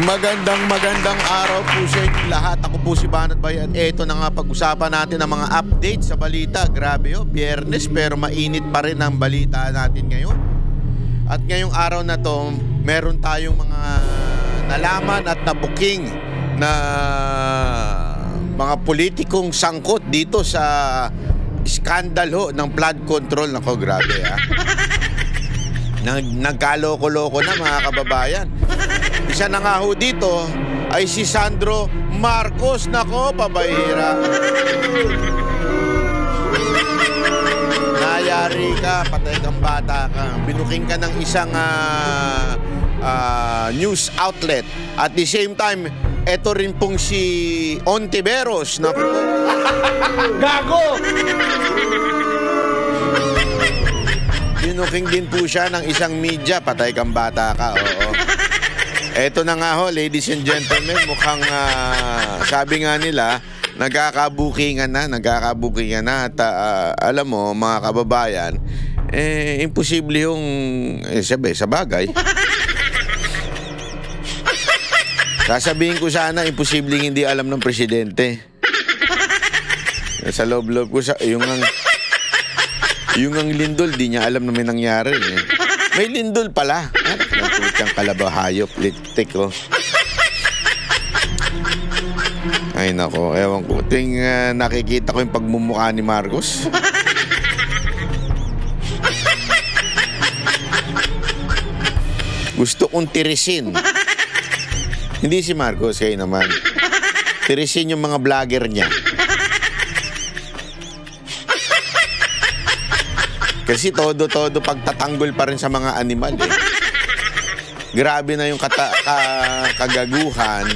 Magandang araw po sa inyo lahat. Ako po si Banat Bayan. Ito na nga pag-usapan natin ang mga update sa balita. Grabe Biyernes pero mainit pa rin ang balita natin ngayon. At ngayong araw na to, meron tayong mga nalaman at nabuking na mga politikong sangkot dito sa skandalo ng flood control. Nako, grabe Nagkaloko-loko na mga kababayan. Isa na nga ho dito ay si Sandro Marcos. Nako, pabahira. Nayari ka, patay kang bata ka. Binuking ka ng isang news outlet. At the same time, eto rin pong si Ontiveros. Nako. Gago! Binuking din po siya ng isang media. Patay kang bata ka, oo. Eto na nga ho, ladies and gentlemen, mukhang sabi nga nila, nagkakabukingan na at alam mo, mga kababayan, imposible yung, sa bagay. Sasabihin ko sana, imposibleng hindi alam ng presidente. Sa loob-loob ko, yung ang lindol, di niya alam na may nangyari. May lindol pala. Natutang kalabaw, hayop, litik ko. Ay nako, ewan ko. Ting nakikita ko yung pagmumukha ni Marcos. Gusto kong tirisin. Hindi si Marcos, kayo naman. Tirisin yung mga vlogger niya. Kasi todo pagtatanggol pa rin sa mga animal Grabe na yung kagaguhan.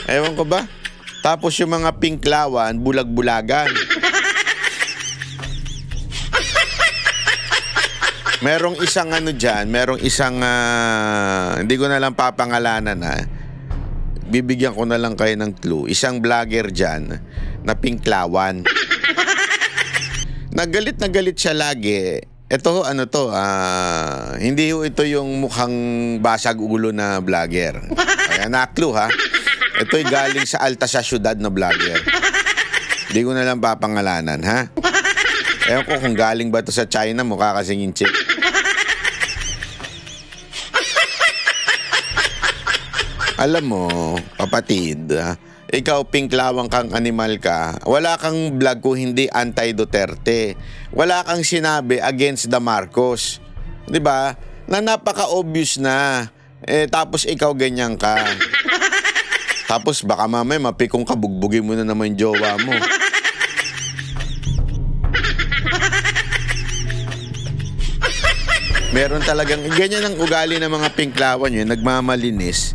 Ewan ko ba? Tapos yung mga pinklawan, bulag-bulagan. Merong isang hindi ko na lang papangalanan bibigyan ko na lang kayo ng clue. Isang vlogger dyan na pinklawan. Nagalit siya lagi. Ito, hindi ito yung mukhang basag ulo na vlogger. Kaya na-clue Ito'y galing sa alta sa syudad na vlogger. Hindi ko na lang papangalanan, Ewan ko kung galing ba ito sa China, mukha kasing yung chick. Alam mo, kapatid, ikaw pinklawang kang animal ka, wala kang vlog kung hindi anti-Duterte. Wala kang sinabi against the Marcos. 'Di ba? Na napaka-obvious na. Tapos ikaw ganyan ka. Tapos baka mamaya mapikong ka, bugbugin mo na naman yung jowa mo. Meron talagang ganyan ang ugali ng mga pinklawan yun, nagmamalinis.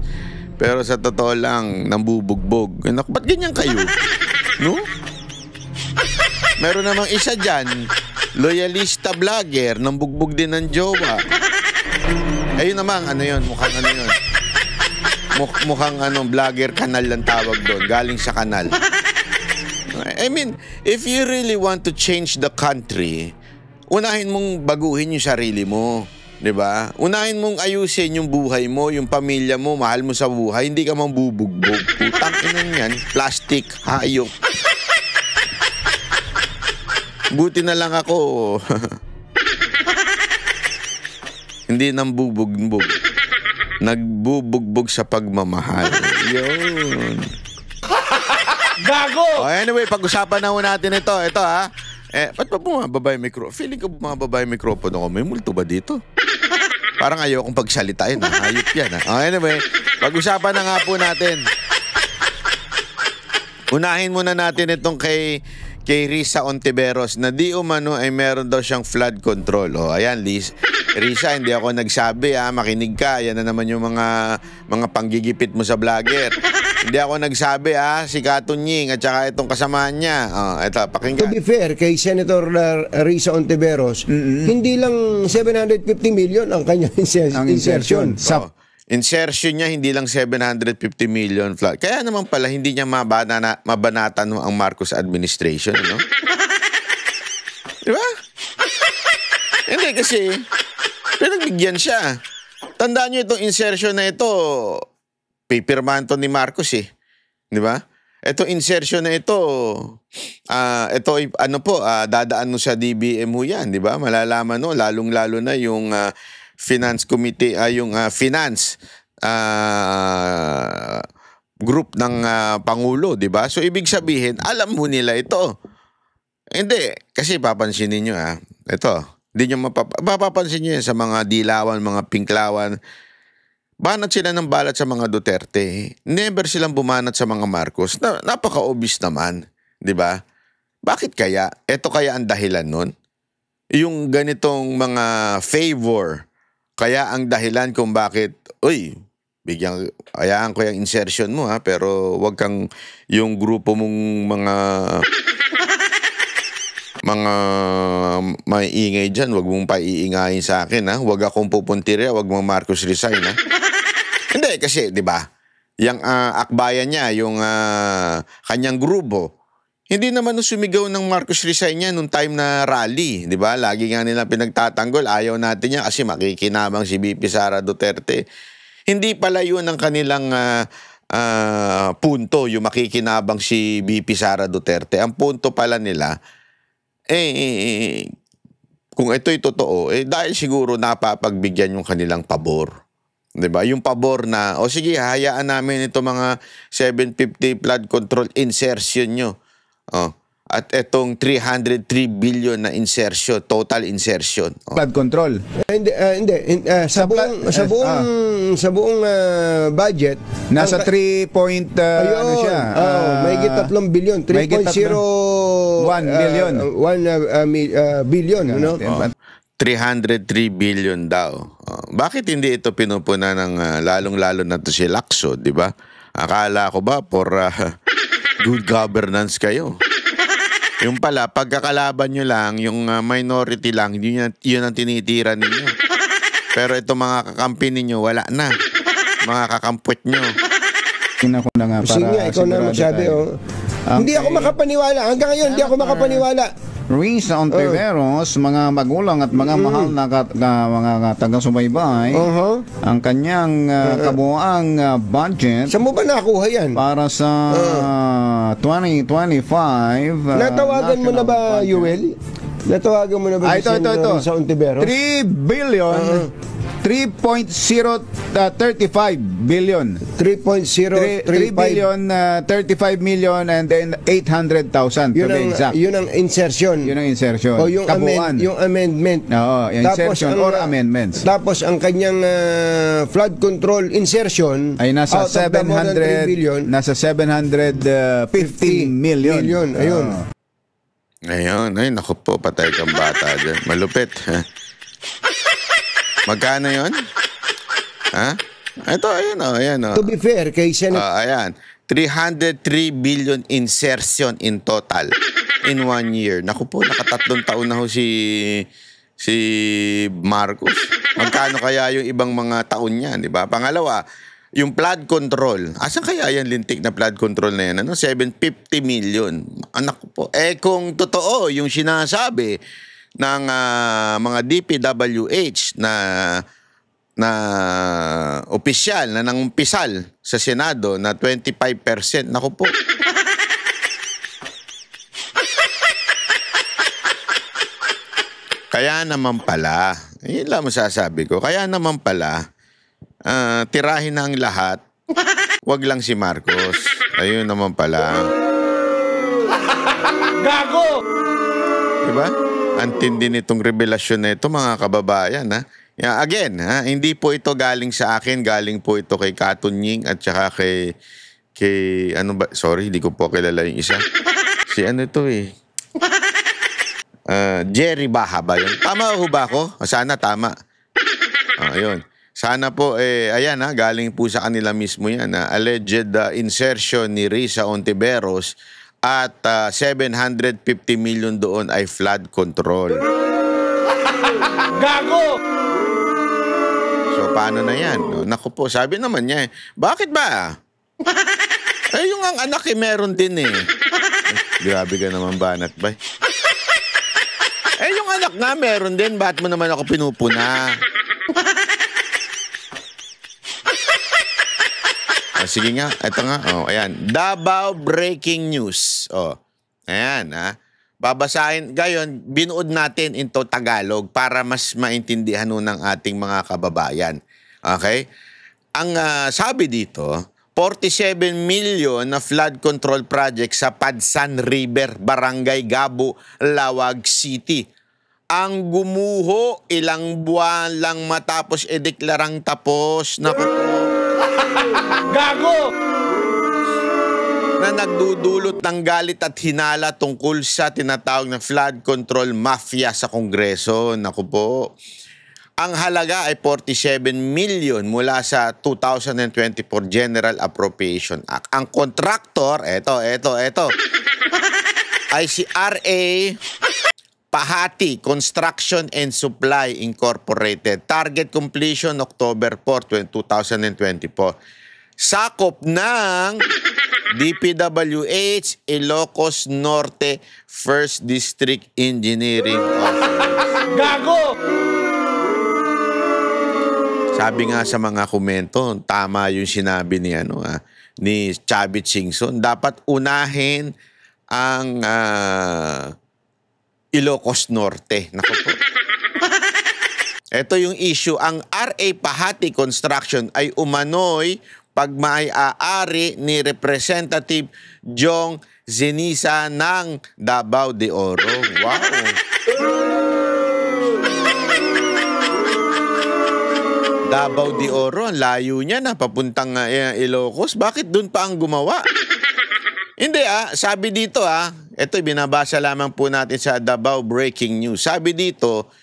Pero sa totoo lang, nambubugbog. Ba't ganyan kayo? No? Meron namang isa dyan, loyalista vlogger, nambugbog din ng jowa. Ayun naman, mukhang vlogger kanal lang tawag doon. Galing sa kanal. I mean, if you really want to change the country, unahin mong baguhin yung sarili mo. 'Di ba? Unahin mong ayusin yung buhay mo, yung pamilya mo, mahal mo sa buhay, hindi ka mambubugbog. Putang ina yan, plastic, hayop. Buti na lang ako. Hindi nambubugbog. Nagbubugbog sa pagmamahal. Yun. Gago! Anyway, pag-usapan na natin ito. Ito ba't pa bumababa yung microphone? Feeling ko bumababa yung microphone ako. May multo ba dito? Parang ayaw kong pagsalitain. Hayop yan. Anyway, pag-usapan na nga po natin. Unahin muna natin itong kay Risa Ontiveros na di umano ay meron daw siyang flood control. Ayan, Risa, hindi ako nagsabi makinig ka. Yan na naman yung mga panggigipit mo sa vlogger. Hindi ako nagsabi si Katunying at saka itong kasamahan niya. Ito, pakinggan. To be fair kay Senator Risa Ontiveros, hindi lang 750 million ang kanyang insertion. Insertion niya hindi lang 750 million flood. Kaya naman pala hindi niya mabanatan ang Marcos administration, no? Di ba? Hindi kasi pinagbigyan siya. Tandaan niyo itong insertion na ito, pipirmahan to ni Marcos eh. Di ba? Ito insertion na ito, ito ano po, dadaan mo sa DBM mo yan, di ba? Malalaman no, lalong-lalo na yung Finance Committee, yung Finance group ng Pangulo, di ba? So ibig sabihin, alam mo nila ito. Hindi, kasi papansinin nyo ito, hindi nyo mapapansin nyo yan sa mga dilawan, mga pinklawan. Banat sila ng balat sa mga Duterte. Never silang bumanat sa mga Marcos. Napaka-obvious naman, di ba? Bakit kaya? Ito kaya ang dahilan nun? Yung ganitong mga favor, kaya ang dahilan kung bakit, hayaan ko yung insertion mo pero wag kang yung grupo mong mga maiingay dyan, wag mong paiingayin sa akin wag akong pupuntirya, wag mong Marcos resign Hindi, kasi, di ba, yung akbayan niya, yung kanyang grupo, hindi naman sumigaw ng Marcos resign niya nung time na rally, di ba? Lagi nga nila pinagtatanggol, ayaw natin niya kasi makikinabang si VP Sara Duterte. Hindi pala yun ang kanilang punto, yung makikinabang si VP Sara Duterte. Ang punto pala nila, kung ito'y totoo, dahil siguro napapagbigyan yung kanilang pabor. Diba? Yung pabor na, sige, hayaan namin ito mga 750 flood control insertion nyo. At itong 303 billion na insertion, total insertion. Flood control. Hindi. Sa buong budget. Nasa 3 point, ano siya? Mahigit 3 billion. 3.01 billion. 1 billion. 303 billion daw. Bakit hindi ito pinupuna ng lalong-lalo na to si Lacson, di ba? Akala ko ba for good governance kayo? Yung pala, pagkakalaban nyo lang, yung minority lang, yun ang tinitira ninyo. Pero ito mga kakampi ninyo, wala na. Mga kakampot nyo. Tingnan ko na nga para Sige, ikaw na magsabi. Hindi ako makapaniwala. Hanggang ngayon, hindi ako makapaniwala. Risa Ontiveros, mga magulang at mga mahal na mga taga-subaybay, ang kanyang kabuuang budget. Saan mo ba nakuha yan? Para sa 2025. Natawagan mo na ba, Yuel? Natawagan mo na ba ito. Risa Ontiveros? 3 billion, 3.035 billion. 3.035 billion, 35 million and then 800,000 to be exact. Yun ang insertion. Yun ang insertion. O yung, kabuuan. yung amendment. Oo, yung insertion or amendments. Tapos ang kanyang flood control insertion ay nasa out of the more than 3 billion, nasa 750 million. Ayun. Ayun, naku po, patay kang bata dyan. Malupit. Magkano yun? Ito, ayan. To be fair, kay Senate... ayan. 303 billion insertion in total in 1 year. Naku po, nakatatlong taon na ho si Marcos. Magkano kaya yung ibang mga taon niyan, di ba? Pangalawa, yung flood control. Asan kaya yan lintik na flood control na yan? 750 million. Anak ko po. Kung totoo yung sinasabi ng mga DPWH na opisyal, na nangumpisal sa Senado na 25%. Naku po. Kaya naman pala, yun lang masasabi ko, kaya naman pala, tirahin na ang lahat, wag lang si Marcos. Ayun naman pala. Gago! Diba? Ang tindi nitong revelasyon na ito, mga kababayan, Again, hindi po ito galing sa akin, galing po ito kay Katon Ying at saka kay ano ba, sorry, hindi ko po kilala yung isa. Si ano ito Jerry Baha ba yun? Tama ho ba ako? Sana tama. Ayun. Sana po, ayan galing po sa kanila mismo yan. Alleged insertion ni Risa Ontiveros at 750 million doon ay flood control. Gago! So, paano na yan? Naku po, sabi naman niya, bakit ba? Yung ang anak meron din grabe ka naman, Banat Bay. Yung anak nga meron din, ba't mo naman ako pinupuna? Sige nga, ito nga. Oh, ayan. Davao breaking news. Oh. Ayan, ha. Babasahin. Gayon, binuod natin into Tagalog para mas maintindihan nun ng ating mga kababayan. Okay? Ang sabi dito, 47 million na flood control project sa Padsan River, Barangay Gabo, Lawag City. Ang gumuho, ilang buwan lang matapos ideklarang tapos. Naku po. Gago! Na nagdudulot ng galit at hinala tungkol sa tinatawag na flood control mafia sa Kongreso. Naku po. Ang halaga ay 47 million mula sa 2024 General Appropriation Act. Ang kontraktor, eto, ay si R.A. Pahati Construction and Supply Incorporated. Target completion October 4, 2024. Sakop ng DPWH Ilocos Norte 1st District Engineering Office. Gago! Sabi nga sa mga komento, tama yung sinabi ni ni Chavit Singson, dapat unahin ang Ilocos Norte. Naku po. Ito yung issue. Ang RA Pahati Construction ay umano'y pagmay-aari ni Representative Jong Zenisa ng Davao de Oro. Wow! Davao de Oro, ang layo niya na, papuntang Ilocos. Bakit doon pa ang gumawa? Hindi sabi dito ito binabasa lamang po natin sa Davao Breaking News. Sabi dito,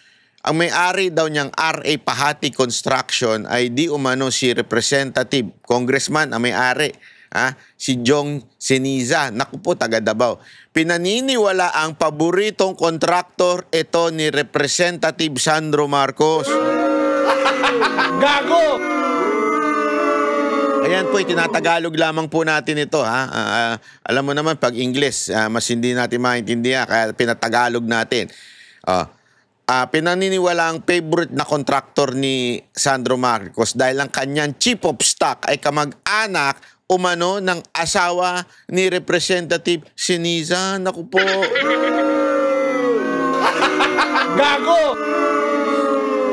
ang may-ari daw niyang RA Pahati Construction ay di umano si Representative, Congressman ang may-ari, si Jong Seniza. Naku po, taga Davao. Pinaniniwala ang paboritong kontraktor ito ni Representative Sandro Marcos. Gago! Ayan po, tinatagalog lamang po natin ito. Alam mo naman, pag English, mas hindi natin maintindihan, kaya pinatagalog natin. Pinaniniwala ang favorite na kontraktor ni Sandro Marcos dahil ang kanyang chief of staff ay kamag-anak umano ng asawa ni Representative Seniza. Naku po. Gago!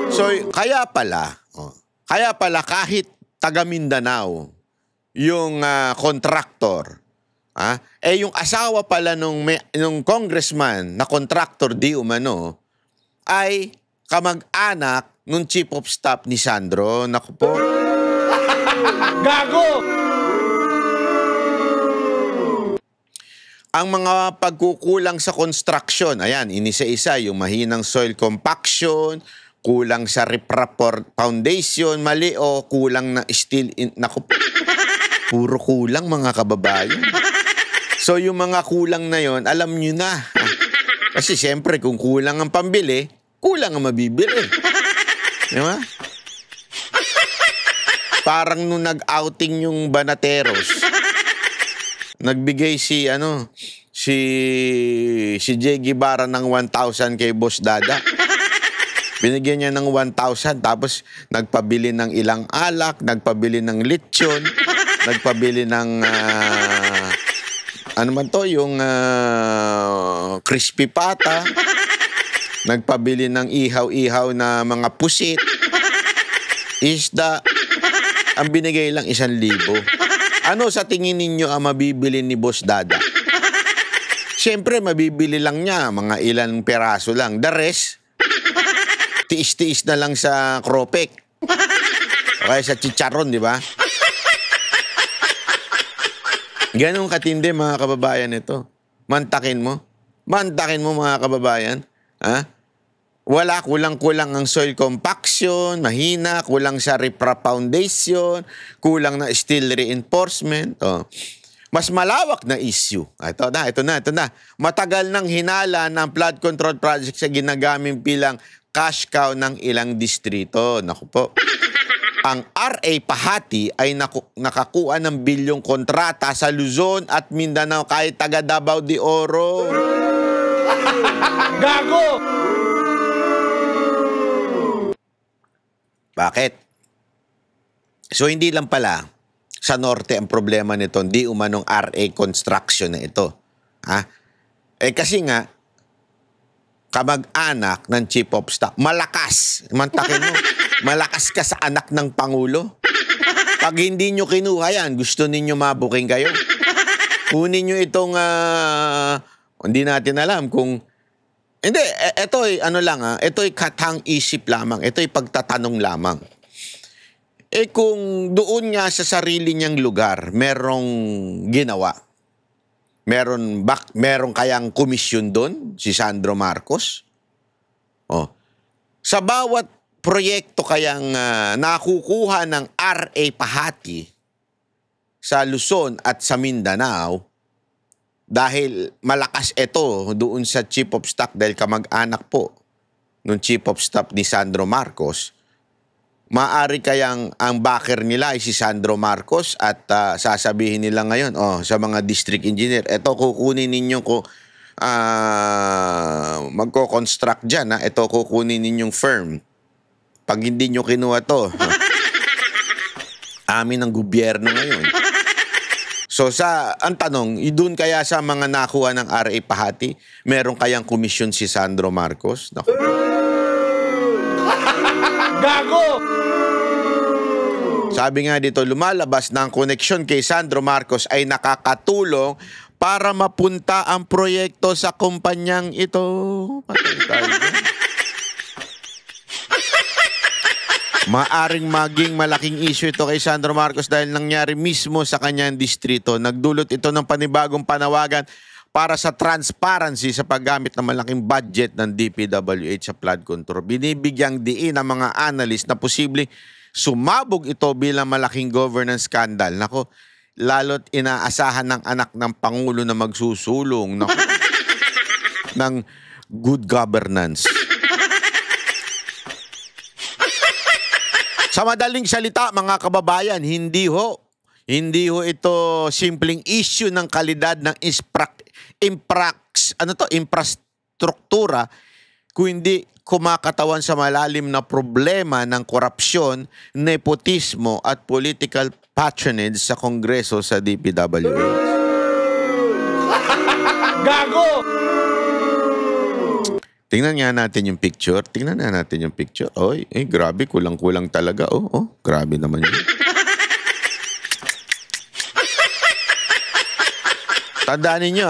So, kaya pala kahit taga Mindanao yung kontraktor, yung asawa pala nung congressman na kontraktor di umano ay kamag-anak nung chief of staff ni Sandro. Naku po. Gago! Ang mga pagkukulang sa construction, ayan, inisa-isa, yung mahinang soil compaction, kulang sa riprap foundation, mali o kulang na steel, naku, puro kulang mga kababayan. So yung mga kulang na yon, alam nyo na. Kasi siyempre kung kulang ang pambili, kulang ang mabibili. Di ba? Parang nung nag-outing yung Banateros, nagbigay si Jay Guevara ng 1,000 kay Boss Dada. Binigyan niya ng 1,000 tapos nagpabili ng ilang alak, nagpabili ng lechon, nagpabili ng ano man to, yung crispy pata, nagpabili ng ihaw-ihaw na mga pusit, isda. Ang binigay lang 1,000. Ano sa tingin ninyo ang mabibili ni Boss Dada? Siyempre, mabibili lang niya mga ilang peraso lang. The rest, tiis-tiis na lang sa kropek. Okay, sa chicharon, di ba? Ganun katindi mga kababayan ito. Mantakin mo. Mantakin mo mga kababayan. Wala, kulang-kulang ang soil compaction, mahina, kulang sa riprap foundation, kulang na steel reinforcement. Mas malawak na issue. Ito na. Matagal nang hinala ng flood control project sa ginagamit bilang cash cow ng ilang distrito. Naku po. Ang RA Pahati ay nakakuha ng bilyong kontrata sa Luzon at Mindanao kahit taga Davao de Oro. Gago! Bakit? So hindi lang pala sa norte ang problema nito, hindi umanong RA construction na ito. Ha? Kasi nga, kamag-anak ng Chief of Staff, malakas. Mantakin mo, malakas ka sa anak ng Pangulo. Pag hindi nyo kinuha yan, gusto ninyo mabuking kayo. Kunin nyo itong, hindi natin alam kung, hindi, ito ay ano lang ito ay katang-isip lamang, ito ay pagtatanong lamang. Kung doon nga sa sarili niyang lugar, merong ginawa, meron kayang komisyon doon, si Sandro Marcos? Sa bawat proyekto kayang nakukuha ng RA Pahati sa Luzon at sa Mindanao, dahil malakas ito doon sa Chief of Staff, dahil kamag-anak po ng Chief of Staff ni Sandro Marcos, maaari kayang ang backer nila ay si Sandro Marcos at sasabihin nila ngayon, sa mga district engineer, eto kukunin ninyo ko, magko-construct dyan, ito kukunin ninyong firm. Pag hindi nyo kinuha to, amin ang gobyerno ngayon. So ang tanong, doon kaya sa mga nakuha ng RA Pahati, meron kayang komisyon si Sandro Marcos? Naku. Gago! Sabi nga dito, lumalabas na ang koneksyon kay Sandro Marcos ay nakakatulong para mapunta ang proyekto sa kumpanyang ito. Patay tayo dyan. Maaring maging malaking issue ito kay Sandro Marcos dahil nangyari mismo sa kanyang distrito. Nagdulot ito ng panibagong panawagan para sa transparency sa paggamit ng malaking budget ng DPWH sa flood control. Binibigyang diin ng mga analyst na posibleng sumabog ito bilang malaking governance scandal. Nako, lalo't inaasahan ng anak ng Pangulo na magsusulong ng good governance. Sa madaling salita, mga kababayan, hindi ho ito simpleng issue ng kalidad ng infrastruktura, kundi kumakatawan sa malalim na problema ng korupsyon, nepotismo at political patronage sa Kongreso sa DPWH. Gago! Tingnan nga natin yung picture. Oy, grabe, kulang-kulang talaga. Grabe naman yun. Tandaan ninyo,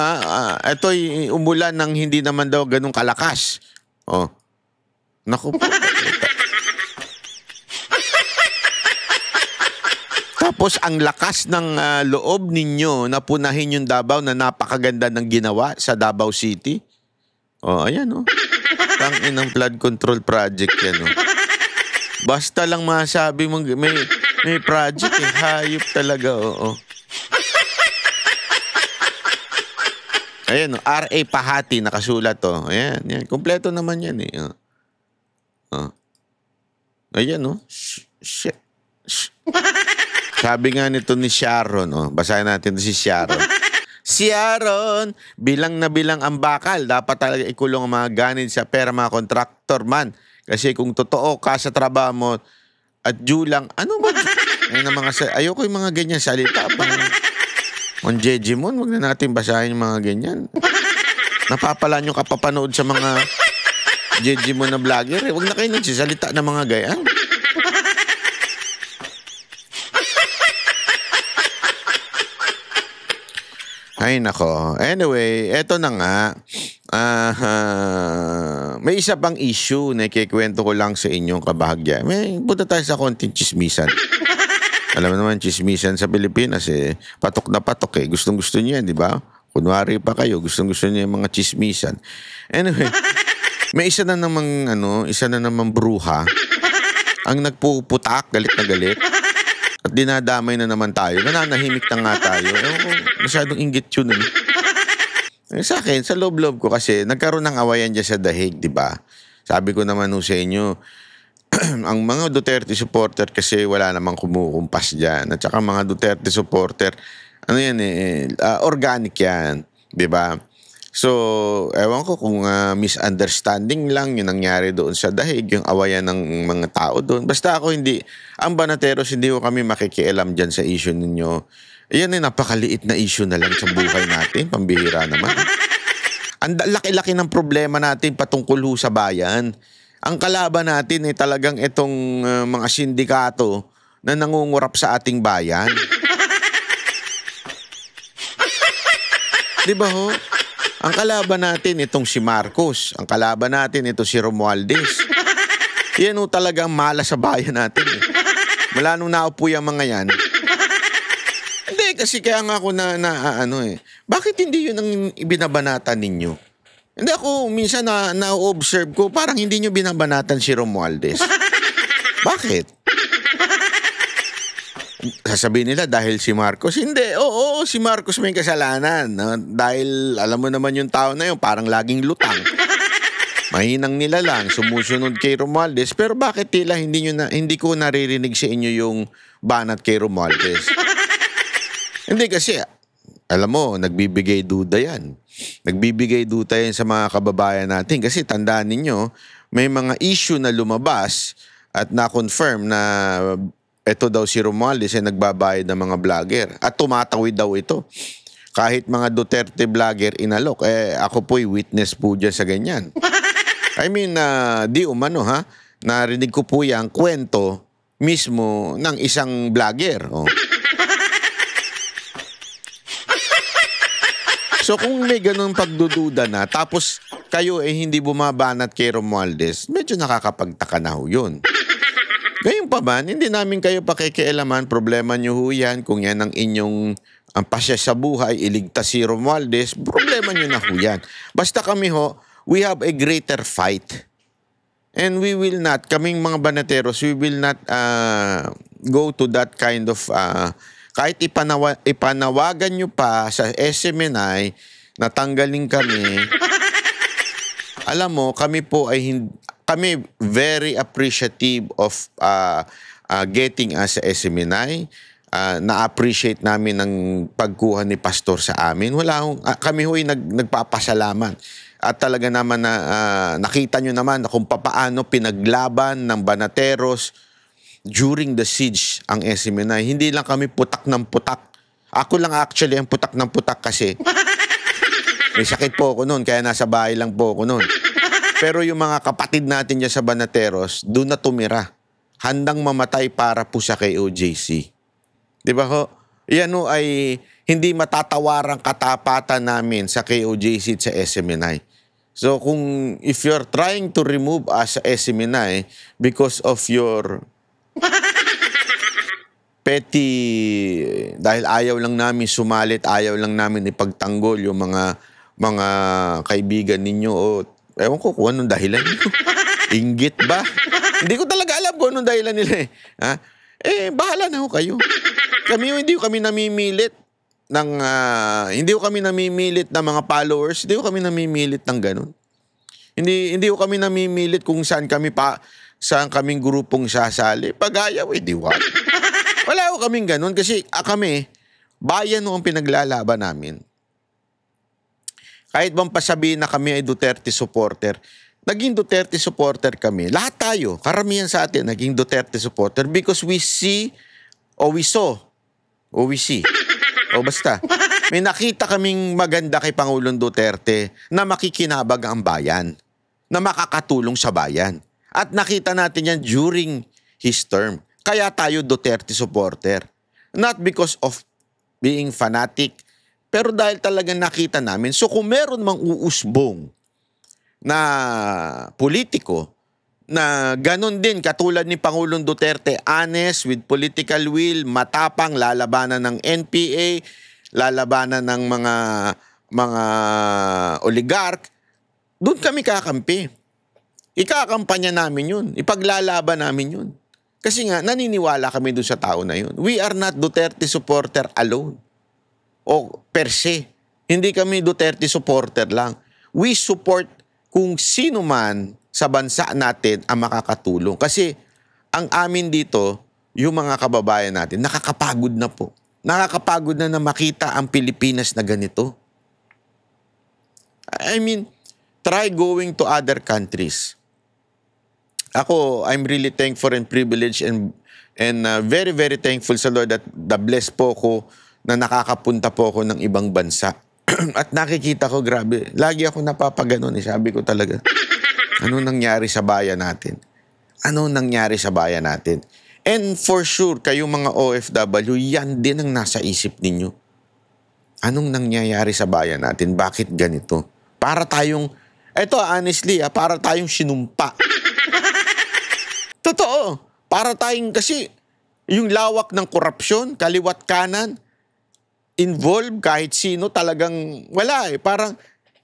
ito'y umulan ng hindi naman daw ganun kalakas. Naku po. Tapos ang lakas ng loob ninyo na punahin yung Davao na napakaganda ng ginawa sa Davao City. Ayan Tangin ng flood control project yan Basta lang masabi mo may project hayop talaga Ayan RA Pahati nakasulat Ayan, kompleto naman yan Ayan Shit. Sabi nga nito ni Sharon basahin natin si Sharon. Sharon, bilang na bilang ang bakal, dapat talaga ikulong ang mga ganid sa pera mga kontraktor man. Kasi kung totoo ka sa trabaho mo at due lang, ano ba? Ayoko yung mga ganyan salita. On Jejimon, wag na natin basahin yung mga ganyan. Napapala nyo kapapanood sa mga Jejimon na vlogger. Wag na kayo nagsisalita ng mga gayan. Ay nako. Anyway, eto na nga. May isa pang issue na ikikwento ko lang sa inyong kabahagya. Punta tayo sa konting chismisan. Alam mo naman, chismisan sa Pilipinas patok na patok Gustong-gusto niyo yan, di ba? Kunwari pa kayo, gustong-gusto niyo yung mga chismisan. Anyway, may isa na namang bruha ang nagpuputak, galit na galit. At dinadamay na naman tayo. Nananahimik na nga tayo. Masyadong inggit yun. Sa akin, sa loob-loob ko kasi, nagkaroon ng awayan dyan sa Dahig, di ba? Sabi ko naman sa inyo, ang mga Duterte supporter kasi wala namang kumukumpas dyan. At saka mga Duterte supporter, organic yan, di ba? So, ewan ko kung misunderstanding lang yung nangyari doon sa dahig, yung awayan ng mga tao doon. Basta ako hindi, ang Banateros, hindi ko kami makikialam dyan sa issue ninyo. Yan ay napakaliit na issue na lang sa buhay natin, pambihira naman. Ang laki-laki ng problema natin patungkol ho sa bayan. Ang kalaban natin ay talagang itong mga sindikato na nangungurap sa ating bayan. Di ba ho? Ang kalaban natin itong si Marcos. Ang kalaban natin ito si Romualdez. Yan ho talagang malas sa bayan natin. Mula nung naupo yung mga yan. Hindi, kasi kaya nga ako bakit hindi yun ang ibinabanatan ninyo? Hindi ako, minsan na-observe ko, parang hindi nyo binabanatan si Romualdez. Bakit? Sasabihin nila dahil si Marcos. Hindi, oo, si Marcos may kasalanan. Dahil alam mo naman yung tao na yun, parang laging lutang. Mahinang nila lang, sumusunod kay Romualdez. Pero bakit tila hindi ko naririnig sa inyo yung banat kay Romualdez? Hindi kasi, alam mo, nagbibigay duda yan. Nagbibigay duda yan sa mga kababayan natin. Kasi tandaan ninyo, may mga issue na lumabas at na-confirm na ito daw si Romualdez ay nagbabayad ng mga vlogger. At tumatawid daw ito. Kahit mga Duterte vlogger inalok. Ako po'y witness po dyan sa ganyan. I mean, di umano ha. Narinig ko po yung kwento mismo ng isang vlogger. Oh. So kung may ganun pagdududa na, tapos kayo hindi bumabanat kay Romualdez, medyo nakakapagtaka na ho yun. Gayun pa man, hindi namin kayo pakikialaman, problema nyo ho yan. Kung yan ang inyong pasya sa buhay, iligtas si Romualdez, problema nyo na ho yan. Basta kami ho, we have a greater fight. And we will not, kaming mga Banateros, we will not go to that kind of, kahit ipanawagan nyo pa sa SMNI, natanggalin kami, alam mo, kami po ay kami very appreciative of getting us sa SMNI. Na-appreciate namin ang pagkuha ni Pastor sa amin. Kami ho'y nagpapasalamat. At talaga naman nakita nyo naman kung papaano pinaglaban ng Banateros during the siege ang SMNI. Hindi lang kami putak ng putak. Ako lang actually ang putak ng putak kasi may sakit po ako noon, kaya nasa bahay lang po ako noon. Pero yung mga kapatid natin dyan sa Banateros, doon na tumira. Handang mamatay para po sa KOJC. Di ba ho? Yan ho ay hindi matatawarang katapatan namin sa KOJC at sa SMNI. So if you're trying to remove us sa SMNI because of your petty, dahil ayaw lang namin sumalit, ayaw lang namin ipagtanggol yung mga kaibigan ninyo o ewan ko kung anong dahilan nyo. Inggit ba? Hindi ko talaga alam kung anong dahilan nila eh. Ha? Bahala na ho kayo. Hindi ko kami namimilit ng mga followers. Hindi ko kami namimilit ng ganun. Hindi ko kami namimilit kung saan kaming grupong sasali. Pag-ayaw, di wala. Wala ko kaming ganun kasi kami, bayan ho ang pinaglalaban namin. Kahit bang pasabihin na kami ay Duterte supporter, naging Duterte supporter kami. Lahat tayo, karamihan sa atin, naging Duterte supporter because we see, o basta, may nakita kaming maganda kay Pangulong Duterte na makikinabag ang bayan, na makakatulong sa bayan. At nakita natin yan during his term. Kaya tayo Duterte supporter. Not because of being fanatic, pero dahil talagang nakita namin. So kung meron mang uusbong na politiko na ganon din katulad ni Pangulong Duterte, honest, with political will, matapang, lalabanan ng NPA, lalabanan ng mga oligarch, doon kami kakampi. Ikakampanya namin yun. Ipaglalaban namin yun. Kasi nga, naniniwala kami doon sa tao na yun. We are not Duterte supporter alone. O per se. Hindi kami Duterte supporter lang. We support kung sino man sa bansa natin ang makakatulong. Kasi ang amin dito, yung mga kababayan natin, nakakapagod na po. Nakakapagod na makita ang Pilipinas na ganito. I mean, try going to other countries. Ako, I'm really thankful and privileged and very, very thankful sa Lord that blessed po ko na nakakapunta po ako ng ibang bansa. At nakikita ko, grabe, lagi ako napapaganon. Sabi ko talaga, ano nangyari sa bayan natin? Ano nangyari sa bayan natin? And for sure, kayong mga OFW, yan din ang nasa isip ninyo. Anong nangyayari sa bayan natin? Bakit ganito? Para tayong, eto honestly, para tayong sinumpa. Totoo. Para tayong, kasi yung lawak ng korupsyon, kaliwat kanan, involved kahit sino, talagang wala eh. Parang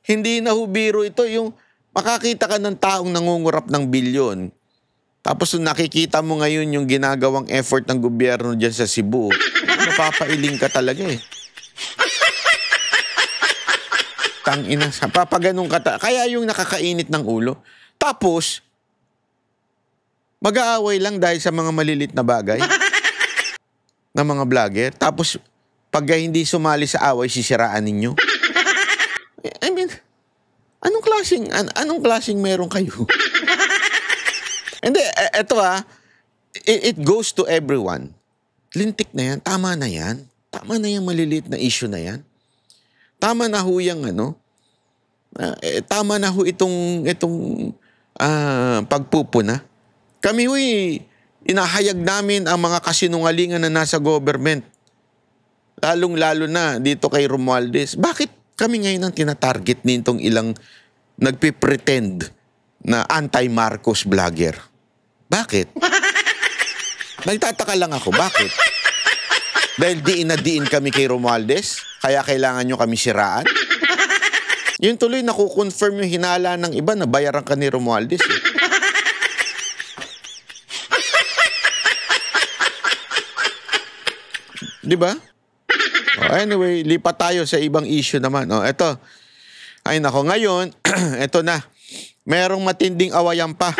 hindi na hubiro ito. Yung makakita ka ng taong nangungurap ng bilyon. Tapos nung nakikita mo ngayon yung ginagawang effort ng gobyerno dyan sa Cebu, napapailing ka talaga eh. Tangina, papaganong ka. Kaya yung nakakainit ng ulo. Tapos, mag-aaway lang dahil sa mga malilit na bagay ng mga vlogger. Tapos, pag hindi sumali sa away, sisiraan ninyo. I mean, anong klaseng meron kayo? Hindi, eto it goes to everyone. Lintik na yan, tama na yan. Tama na yung maliliit na issue na yan. Tama na ho yung tama na ho itong pagpupuna. Kami ho'y inahayag namin ang mga kasinungalingan na nasa government. Lalong-lalo na dito kay Romualdez. Bakit kami ngayon ang tinatarget nitong ilang nagpipretend na anti-Marcos vlogger? Bakit? Nagtataka lang ako. Bakit? Dahil diin na diin kami kay Romualdez? Kaya kailangan nyo kami siraan? Yun tuloy nakukonfirm yung hinala ng iba na bayaran ka ni Romualdez. Eh. Di ba? Anyway, lipat tayo sa ibang issue naman. Eto. Ay nako, ngayon, eto na. Merong matinding awayan pa.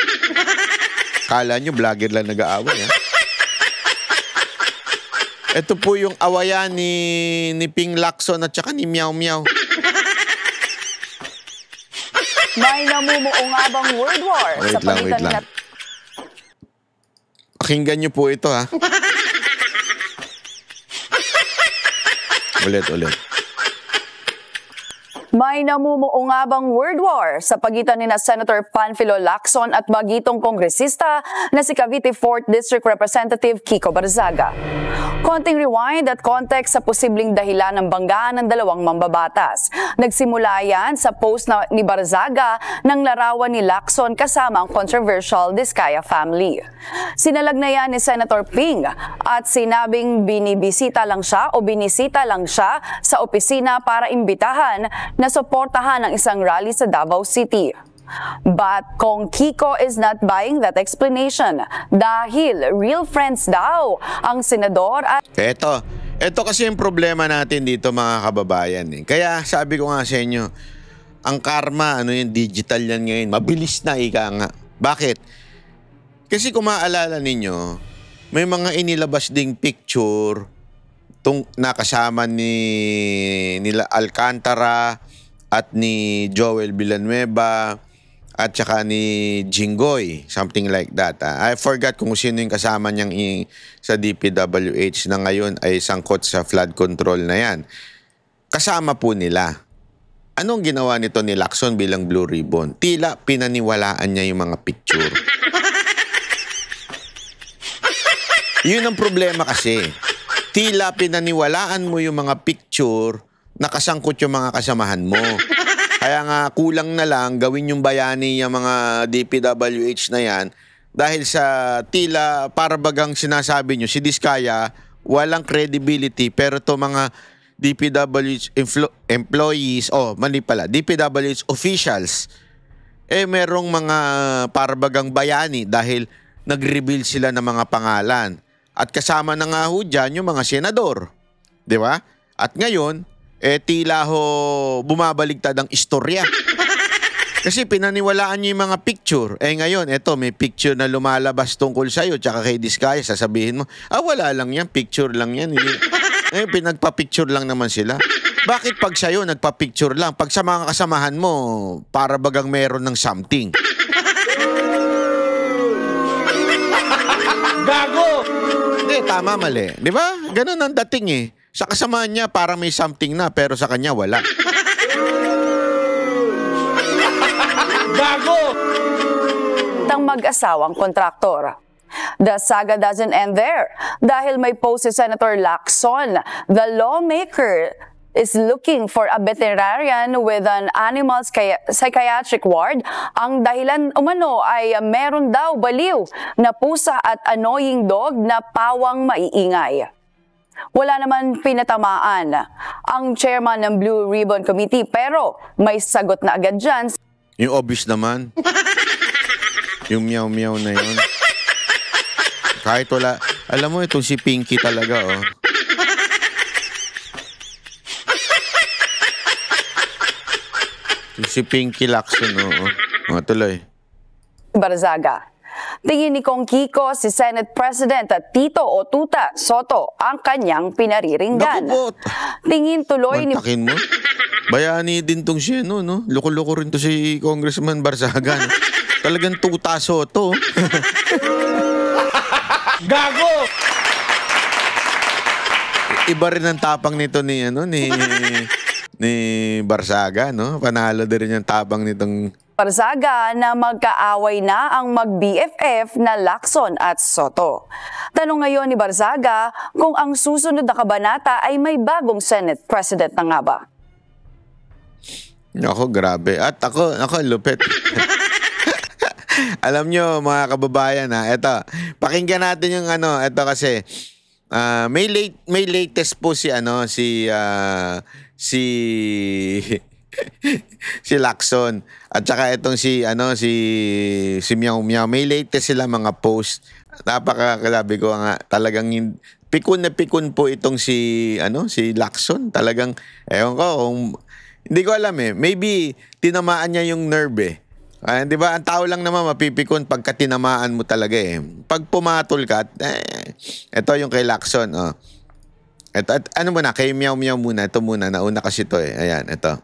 Kala nyo, vlogger lang nag-aaway. Ito po yung awayan ni Ping Lacson at saka ni Meow Meow. May namumuo nga bang word war sa pagitan Wait lang. Pakinggan nyo po ito Ulit. May namumuo nga bang word war sa pagitan ni Senator Panfilo Lacson at bagitong kongresista na si Cavite 4th District Representative Kiko Barzaga. Konting rewind at context sa posibleng dahilan ng banggaan ng dalawang mambabatas. Nagsimula yan sa post ni Barzaga ng larawan ni Lacson kasama ang controversial Diskaya family. Sinalag na yan ni Senator Ping at sinabing binisita lang siya sa opisina para imbitahan na suportahan ang isang rally sa Davao City. But Kong Kiko is not buying that explanation dahil real friends daw ang senador at... Ito kasi yung problema natin dito mga kababayan. Kaya sabi ko nga sa inyo, ang karma, digital yan ngayon, mabilis na ika nga. Bakit? Kasi kung maalala ninyo, may mga inilabas ding picture nakasama nila Alcantara at ni Joel Villanueva at saka ni Jinggoy, something like that. I forgot kung sino yung kasama niyang sa DPWH na ngayon ay sangkot sa flood control na yan. Kasama po nila. Anong ginawa nito ni Lacson bilang Blue Ribbon? Tila pinaniwalaan niya yung mga picture. Yun ang problema kasi. Tila pinaniwalaan mo yung mga picture na kasangkot yung mga kasamahan mo. Kaya nga kulang na lang gawin yung bayani yung mga DPWH na yan dahil sa tila para bagang sinasabi nyo, si Diskaya walang credibility pero to mga DPWH employees, mali pala, DPWH officials, merong mga para bagang bayani dahil nag-reveal sila ng mga pangalan. At kasama na nga ho dyan yung mga senador. Di ba? At ngayon, tila ho bumabaligtad ang istorya. Kasi pinaniwalaan niyo yung mga picture. Ngayon, may picture na lumalabas tungkol sa'yo tsaka kay Diskaya. Sasabihin mo, wala lang yan, picture lang yan. Pinagpa-picture lang naman sila. Bakit pag sa'yo, nagpa-picture lang? Pag sa mga kasamahan mo, para bagang meron ng something. Gago! Hindi, tama, mali. Di ba? Ganun ang dating eh. Sa kasamahan niya, parang may something na, pero sa kanya, wala. Gago! Ng mag-asawang kontraktor. The saga doesn't end there dahil may post si Senator Lacson. The lawmaker is looking for a veterinarian with an animal psychiatric ward. Ang dahilan umano ay meron daw baliw na pusa at annoying dog na pawang maiingay. Wala naman pinatamaan ang chairman ng Blue Ribbon Committee pero may sagot na agad dyan. Yung obvious naman. Yung meow-meow na yun. Kahit wala. Alam mo, itong si Pinky talaga, oh. Itong si Pinky Lacson, oh. Tuloy. Barzaga. Tingin ni Kong Kiko si Senate President at Tito o Tuta Soto ang kanyang pinariringgan. Naku po. Tingin tuloy ni... Mantakin mo. Bayani din tong siya, no? Loko-loko rin to si Congressman Barzaga. No? Talagang Tuta Soto. Gago! Iba rin ang tapang nito ni Barzaga, no? Panalo din rin yung tapang nitong Barzaga na magkaaway na ang mag-BFF na Lacson at Soto. Tanong ngayon ni Barzaga kung ang susunod na kabanata ay may bagong Senate President na nga ba. Ako, grabe. At ako lupit. Alam nyo, mga kababayan, eto, pakinggan natin yung eto kasi, may latest po si si Lacson at saka itong si Meow Meow. May latest sila mga post. Napakalabi ko nga, talagang pikun na pikun po itong si Lacson. Talagang ewan ko hindi ko alam eh. Maybe tinamaan niya yung nerve eh. Di ba? Ang tao lang naman mapipikon pagka tinamaan mo talaga eh. Pag pumatol ka, ito yung kay Lacson. Oh. Ito, ano muna? Kay Meow Meow muna. Ito muna. Nauna kasi ito eh. Ayan, ito.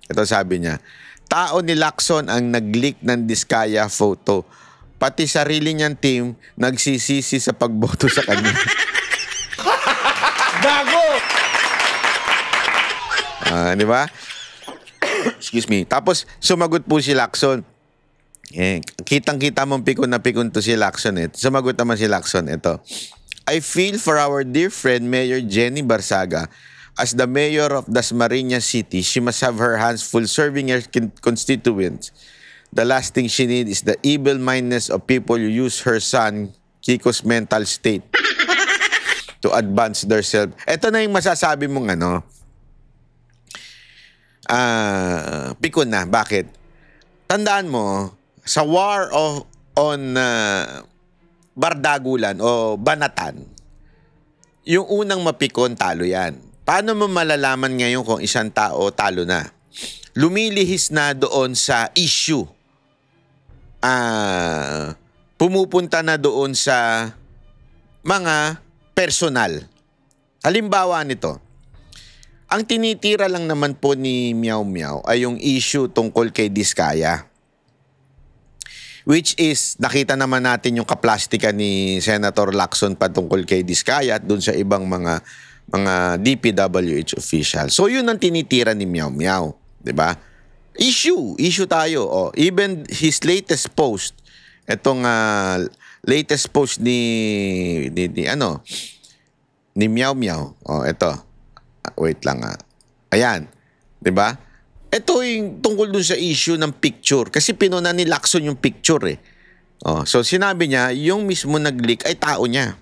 Ito sabi niya. Tao ni Lacson ang nag-leak ng Diskaya photo. Pati sarili niyang team nagsisisi sa pagboto sa kanya. Gago! Di ba? Excuse me. Tapos, sumagot po si Lacson. Kitang-kita mong pikon na pikon to si Lacson. Sumagot naman si Lacson. Ito. I feel for our dear friend Mayor Jenny Barzaga. As the mayor of Dasmariñas City, she must have her hands full serving her constituents. The last thing she needs is the evil-mindedness of people who use her son, Kiko's mental state, to advance themselves. Ito na yung masasabi mong pikon na. Bakit? Tandaan mo, sa war on Bardagulan o Banatan, yung unang mapikon, talo yan. Paano mo malalaman ngayon kung isang tao talo na? Lumilihis na doon sa issue. Pumupunta na doon sa mga personal. Halimbawa nito, ang tinitira lang naman po ni Meow Meow ay yung issue tungkol kay Diskaya. Which is, nakita naman natin yung kaplastikan ni Senator Lacson patungkol kay Diskaya at doon sa ibang mga DPWH official. So yun ang tinitira ni Meow Meow, 'di ba? Issue tayo. Oh, even his latest post, etong latest post ni Meow Meow. Oh, eto. Wait lang . Ayan, 'di ba? Ito yung tungkol dun sa issue ng picture kasi pinuna ni Lacson yung picture eh. Oh, so sinabi niya yung mismo nag-leak ay tao niya.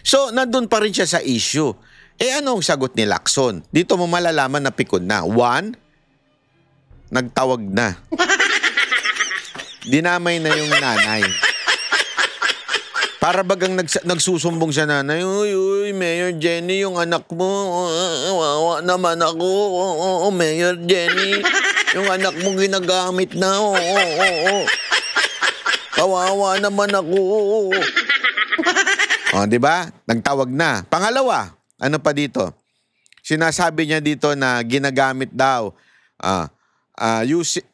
So, nandun pa rin siya sa issue. Anong sagot ni Lacson? Dito mo malalaman na pikon na. 1, nagtawag na. Dinamay na yung nanay. Para bagang nagsusumbong sa nanay, Uy, Mayor Jenny, yung anak mo, wawa naman ako. Mayor Jenny, yung anak mo ginagamit na. Kawawa naman ako. Di ba? Nagtawag na. Pangalawa, ano pa dito? sinasabi niya dito na ginagamit daw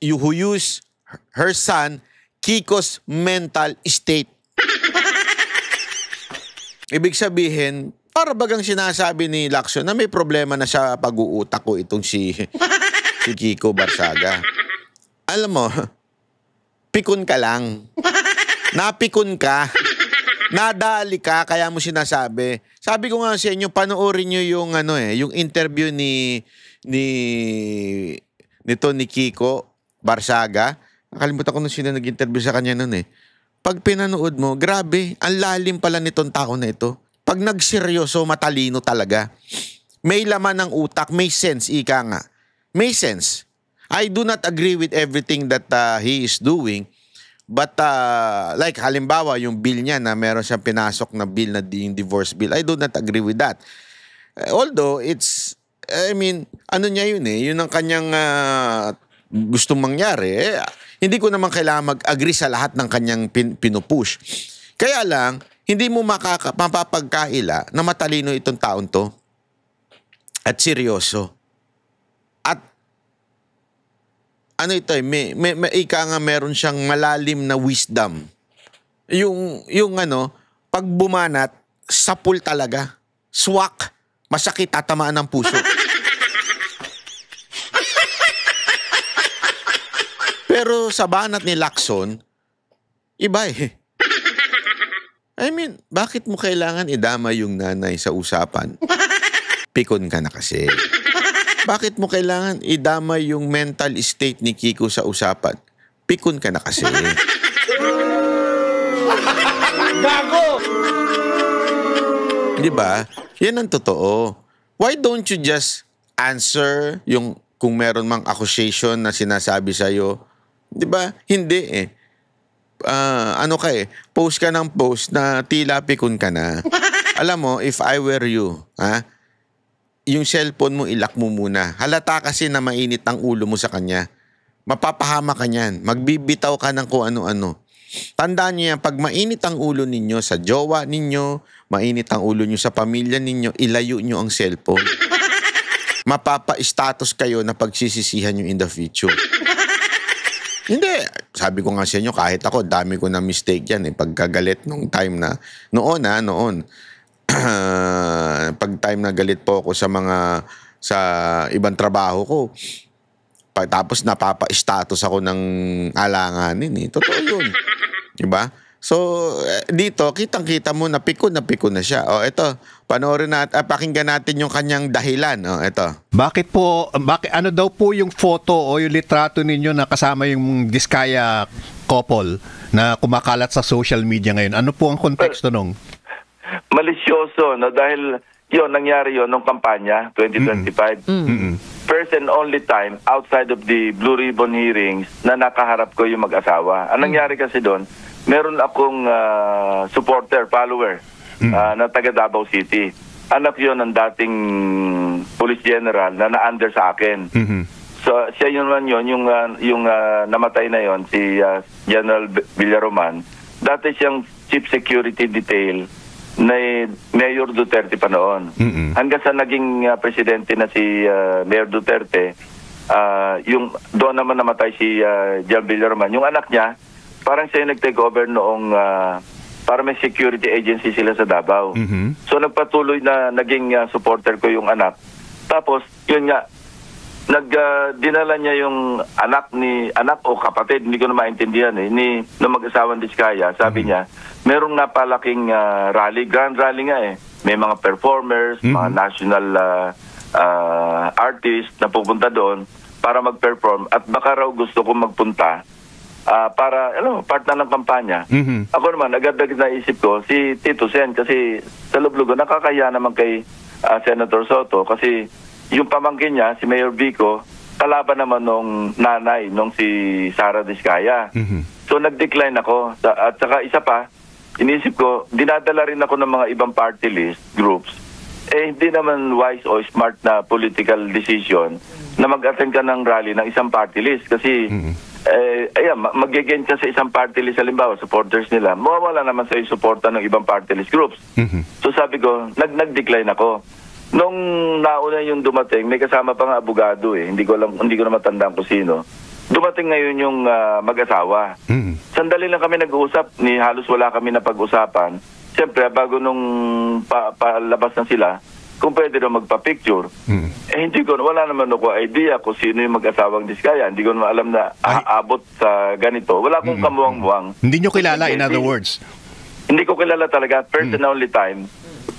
who use her son Kiko's mental state. Ibig sabihin, para bagang sinasabi ni Lacson na may problema na sa pag-uutak ko itong si Kiko Barsaga. Alam mo, pikon ka lang. Napikon ka. Nadali ka, kaya mo sinasabi. Sabi ko nga sa inyo, panoorin nyo yung, yung interview ni Kiko Barsaga. Nakalimutan ko nung sino nag-interview sa kanya nun eh. Pag pinanood mo, grabe, ang lalim pala nitong tao na ito. Pag nagseryoso, matalino talaga. May laman ng utak, may sense, ika nga. May sense. I do not agree with everything that he is doing. But like halimbawa, yung bill niya na meron siyang pinasok na bill na yung divorce bill, I do not agree with that. Although, it's, ano niya yun eh, yun ang kanyang gustong mangyari. Hindi ko naman kailangan mag-agree sa lahat ng kanyang pinupush. Kaya lang, hindi mo mapapagkaila na matalino itong taon to. At seryoso. At ano ito eh, ika nga meron siyang malalim na wisdom. Yung pag bumanat, sapul talaga. Swak. Masakit, tatamaan ng puso. Pero sa banat ni Lacson, iba eh. Bakit mo kailangan idama yung nanay sa usapan? Pikon ka na kasi. Bakit mo kailangan idama yung mental state ni Kiko sa usapan? Pikon ka na kasi. Gago! Di ba? Yan ang totoo. Why don't you just answer yung kung meron mang accusation na sinasabi sa'yo? Di ba? Hindi eh. Post ka ng post na tila pikon ka na. Alam mo, if I were you, yung cellphone mo, ilak mo muna. Halata kasi na mainit ang ulo mo sa kanya. Mapapahama ka niyan. Magbibitaw ka ng kung ano-ano. Tandaan niyo yan, pag mainit ang ulo ninyo sa jowa ninyo, mainit ang ulo niyo sa pamilya ninyo, ilayo niyo ang cellphone. Mapapa-status kayo na pagsisisihan niyo in the future. Hindi. Sabi ko nga sa inyo, kahit ako, dami ko na mistake yan eh. Pagkagalit nung time na, noon. Pag time na galit po ako sa ibang trabaho ko, tapos napapa-status ako ng alanganin eh. Totoo yun. Diba? So, dito, kitang-kita mo na pikon na siya. O, ito, panoorin natin, pakinggan natin yung kanyang dahilan. O, ito. Ano daw po yung photo o yung litrato ninyo na kasama yung Diskaya couple na kumakalat sa social media ngayon? Ano po ang konteksto nung? Malisyoso, no? Dahil nangyari yon nung kampanya, 2025. First and only time outside of the Blue Ribbon hearings na nakaharap ko yung mag-asawa. Ang nangyari kasi doon, meron akong supporter, follower na taga Davao City. Anak yon ng dating police general na na-under sa akin. So siya yung namatay na yon, si General Villaroman. Dati siyang chief security detail na Mayor Duterte pa noon. Hanggang sa naging presidente na si Mayor Duterte, doon naman namatay si General Villaroman. Yung anak niya, parang siya yung nag-take over noong para may security agency sila sa Davao. So nagpatuloy na naging supporter ko yung anak. Tapos, yun nga, dinala niya yung anak o kapatid, hindi ko na maintindihan ng mag-asawang Diskaya. Sabi niya, merong napalaking rally, grand rally nga eh. May mga performers, mga national artists na pupunta doon para mag-perform. At baka raw gusto ko magpunta para, part na ng kampanya. Ako naman, agad-agad naisip ko, si Tito Sen, kasi sa Lublugo, nakakaya naman kay Senator Soto, kasi yung pamangkin niya, si Mayor Vico, kalaban naman nung nanay, nung si Sara Diskaya. So, nag-decline ako. At saka isa pa, inisip ko, dinadala rin ako ng mga ibang party list groups. Hindi naman wise o smart na political decision na mag-attend ka ng rally ng isang party list. Kasi, mag-gain ka sa isang party list, halimbawa, supporters nila, mawawala naman sa suporta ng ibang party list groups. So sabi ko, nag-decline ako. Nung nauna yung dumating, may kasama pang abogado eh. Hindi ko na matandaan kung sino. Dumating ngayon yung mag-asawa. Sandali lang kami nag-uusap, halos wala kami na pag-usapan. Siyempre, bago nung palabas na sila, kung pwede na magpa-picture, wala naman ako idea kung sino yung mag-asawang Diskaya. Hindi ko naman alam na aabot sa ganito. Wala akong kamuwang-muwang. Hindi nyo kilala, in other words? Hindi ko kilala talaga. First and only time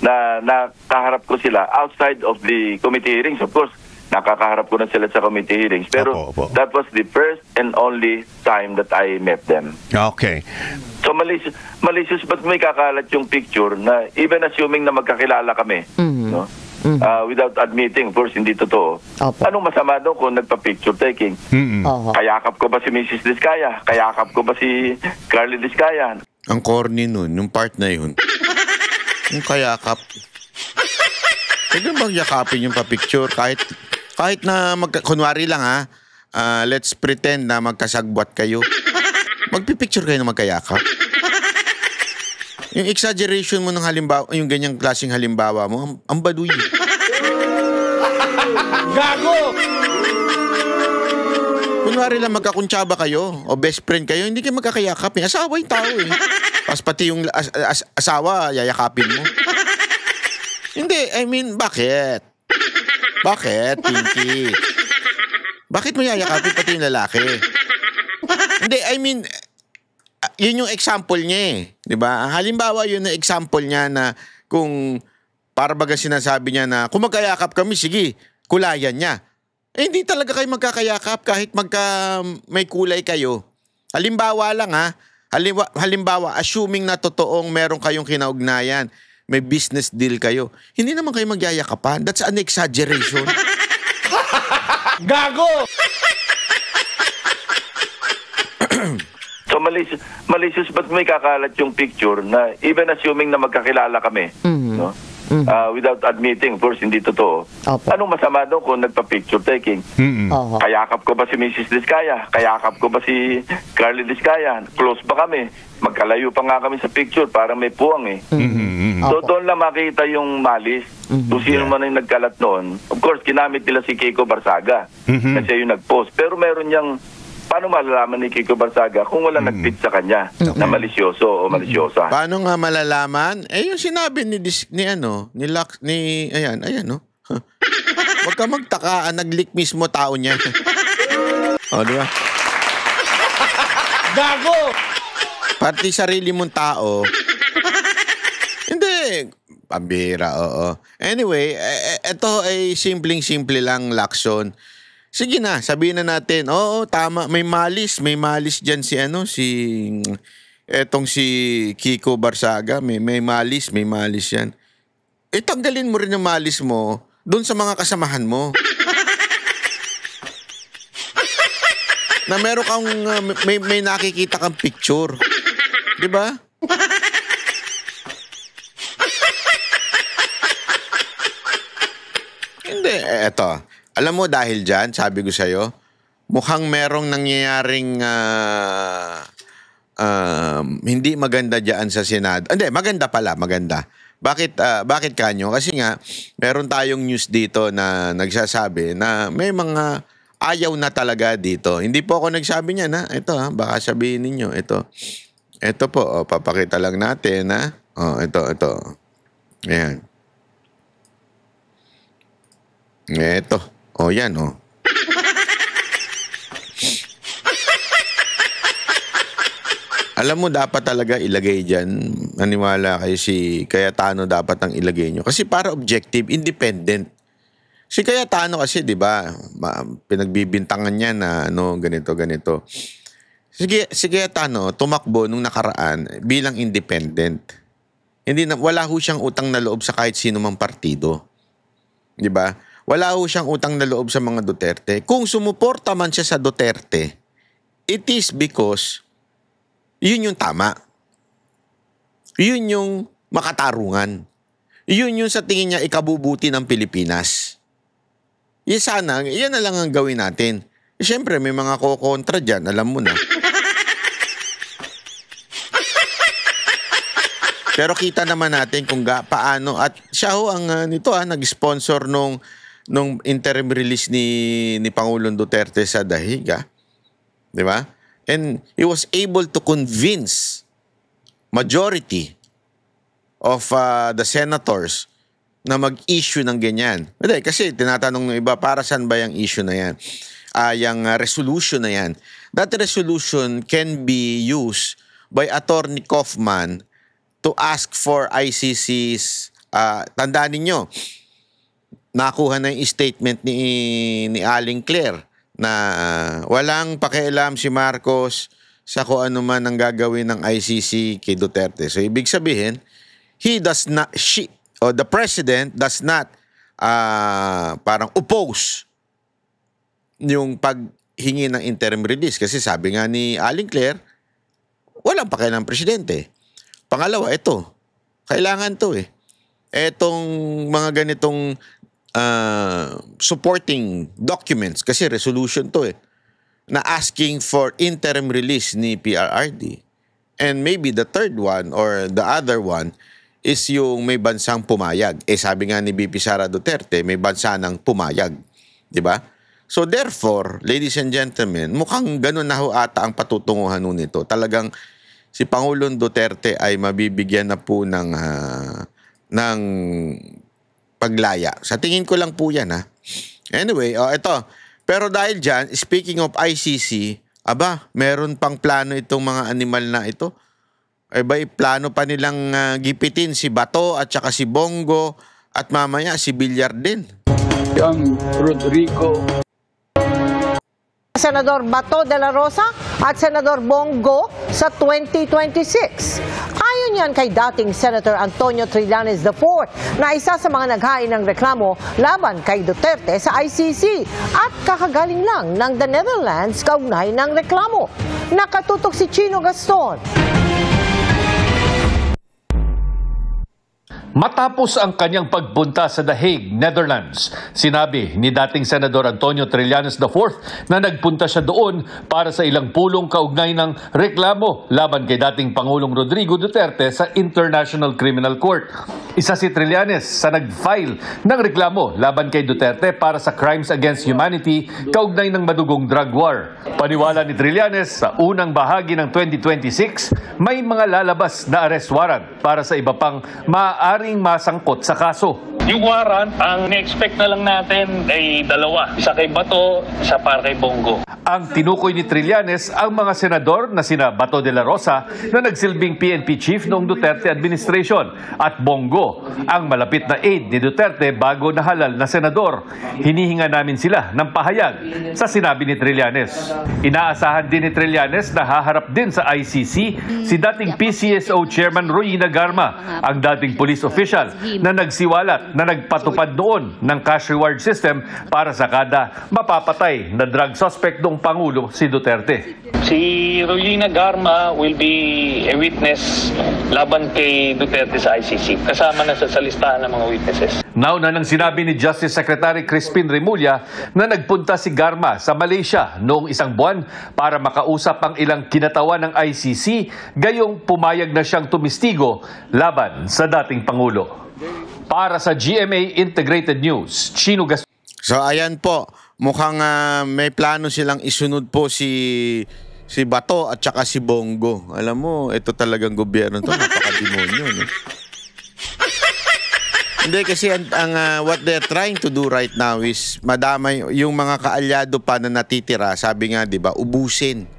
na nakaharap ko sila outside of the committee hearings. Of course, nakakaharap ko na sila sa committee hearings. Pero Opo. that was the first and only time that I met them. Okay. So malicious ba't may kakalat yung picture na even assuming na magkakilala kami, no? Without admitting, of course, hindi totoo. Opo. Anong masama doon kung nagpa-picture taking? Oho. Kayakap ko ba si Mrs. Diskaya? Kayakap ko ba si Carly Diskaya? Ang corny nun, yung part na yun. Yung kayakap. Pwede bang yakapin yung pa-picture kahit na kunwari lang ha, let's pretend na magkasagwat kayo. Magpipicture kayo na magkayakap. Yung exaggeration mo ng halimbawa, yung ganyang klaseng halimbawa mo, ang baduy. Gago! Kunwari lang magkakuntsaba kayo o best friend kayo, hindi kayo magkakayakap. Asawa yung tao eh. Pas pati yung asawa, yayakapin mo. Hindi, I mean, bakit? Bakit, Pinky? Bakit mo yayakapin pati yung lalaki? Hindi, I mean, yun yung example niya eh. Diba? Halimbawa, yun yung example niya na kung para baga sinasabi niya na kung magkayakap kami, sige, kulayan niya. Eh, hindi talaga kayo magkakayakap kahit may kulay kayo. Halimbawa lang ha. Halimbawa, assuming na totoong meron kayong kinaugnayan, may business deal kayo, hindi naman kayo magyayakapan. That's an exaggeration. Gago! So malicious ba't may kakalat yung picture na even assuming na magkakilala kami, no? Without admitting, of course, hindi totoo. Opo. Anong masama doon kung nagpa-picture taking? Oho. Kayakap ko ba si Mrs. Diskaya? Kayakap ko ba si Carly Diskaya? Close ba kami? Magkalayo pa nga kami sa picture, parang may puwang eh. So Opo. doon lang makita yung malis. Kung sino man yung nagkalat noon. Of course, ginamit nila si Kiko Barsaga kasi yung nag-post. Pero meron niyang, paano malalaman ni Kiko Barsaga kung wala nag-fit sa kanya na malisyoso o malisyosa? Paano nga malalaman? Eh, yung sinabi ni ayan, no? Huwag ka magtaka, nag-leak mismo tao niya. O, di ba? Gago! Pati sarili mong tao. Hindi. Pambira, oo. Anyway, ito ay simpleng-simple lang, Lacson. Sige na, sabihin na natin, oo, tama, may malis dyan etong si Kiko Barsaga, may malis yan. Eh, tanggalin mo rin yung malis mo doon sa mga kasamahan mo. Na meron kang, may nakikita kang picture. Di ba? Hindi, eto. Alam mo dahil dyan, sabi ko sa'yo, mukhang merong nangyayaring hindi maganda dyan sa Senado. Hindi, maganda pala, maganda. Bakit kanyo? Kasi nga, meron tayong news dito na nagsasabi na may mga ayaw na talaga dito. Hindi po ako nagsabi niyan, ha? Ito, ha? Baka sabihin ninyo, ito. Ito po, papakita lang natin, ha? Ito. Ayan. Ito. Yan, Alam mo, dapat talaga ilagay dyan. Naniwala kayo si Cayetano dapat ang ilagay nyo. Kasi para objective, independent. Si Cayetano kasi, di ba, pinagbibintangan niya na ganito. Si Cayetano, tumakbo nung nakaraan bilang independent. Wala ho siyang utang na loob sa kahit sino mang partido. Di ba? Wala ho siyang utang na loob sa mga Duterte. Kung sumuporta man siya sa Duterte, it is because yun yung tama. Yun yung makatarungan. Yun yung sa tingin niya ikabubuti ng Pilipinas. Yan na lang ang gawin natin. Siyempre, may mga kokontra dyan, alam mo na. Pero kita naman natin kung paano, at siya ho ang nag-sponsor nung interim release ni Pangulong Duterte sa Dahig, di ba? And he was able to convince majority of the senators na mag-issue ng ganyan. Kasi tinatanong ng iba, para saan ba yung issue na yan? Yung resolution na yan. That resolution can be used by Attorney Kaufman to ask for ICC's, tandaan ninyo, nakuha na yung statement ni Aling Claire na walang pakialam si Marcos sa kung ano man ang gagawin ng ICC kay Duterte. So, ibig sabihin, the President does not parang oppose yung paghingi ng interim release. Kasi sabi nga ni Aling Claire, walang pakialam ng Presidente. Pangalawa, ito, kailangan to etong mga ganitong supporting documents, kasi resolution to na asking for interim release ni PRRD. And maybe the third one or the other one is yung may bansang pumayag. Sabi nga ni BP Sara Duterte, may bansa ng pumayag. Diba? So therefore, ladies and gentlemen, mukhang ganun na ho ata ang patutunguhan nun nito. Talagang si Pangulong Duterte ay mabibigyan na po ng paglaya. Sa tingin ko lang po yan, Anyway, ito. Pero dahil dyan, speaking of ICC, meron pang plano itong mga animal na ito. Plano pa nilang gipitin si Bato at saka si Bongo at mamaya si Villar din. Yung Rodrigo. Senador Bato de la Rosa at Senador Bongo sa 2026. Ayon yan kay dating Senator Antonio Trillanes IV na isa sa mga naghain ng reklamo laban kay Duterte sa ICC at kakagaling lang ng the Netherlands kaugnay ng reklamo. Nakatutok si Chino Gaston. Matapos ang kanyang pagpunta sa The Hague, Netherlands, sinabi ni dating Senador Antonio Trillanes IV na nagpunta siya doon para sa ilang pulong kaugnay ng reklamo laban kay dating Pangulong Rodrigo Duterte sa International Criminal Court. Isa si Trillanes sa nag-file ng reklamo laban kay Duterte para sa crimes against humanity kaugnay ng madugong drug war. Paniwala ni Trillanes, sa unang bahagi ng 2026, may mga lalabas na arrest warrant para sa iba pang maaaring masangkot sa kaso. Yung warrant, ang na-expect na lang natin ay dalawa. Isa kay Bato, isa para kay Bongo. Ang tinukoy ni Trillanes ang mga senador na sina Bato de la Rosa na nagsilbing PNP chief noong Duterte administration at Bongo, ang malapit na aide ni Duterte bago nahalal na senador. Hinihinga namin sila ng pahayag sa sinabi ni Trillanes. Inaasahan din ni Trillanes na haharap din sa ICC si dating PCSO Chairman Royina Garma, ang dating police official na nagsiwalat na nagpatupad noon ng cash reward system para sa kada mapapatay na drug suspect noong Pangulo si Duterte. Si Royina Garma will be a witness laban kay Duterte sa ICC. Kasama na sa listahan ng mga witnesses. Nauna nang sinabi ni Justice Secretary Crispin Remulla na nagpunta si Garma sa Malaysia noong isang buwan para makausap ang ilang kinatawan ng ICC, gayong pumayag na siyang tumistigo laban sa dating Pangulo. Para sa GMA Integrated News, Chino Gaston. So ayan po, mukhang may plano silang isunod po si Bato at saka si Bongo. Alam mo, ito talagang gobyerno to, napaka-demonyo, no? Hindi, kasi what they're trying to do right now is madamay yung mga kaalyado pa na natitira. Sabi nga, di ba, ubusin.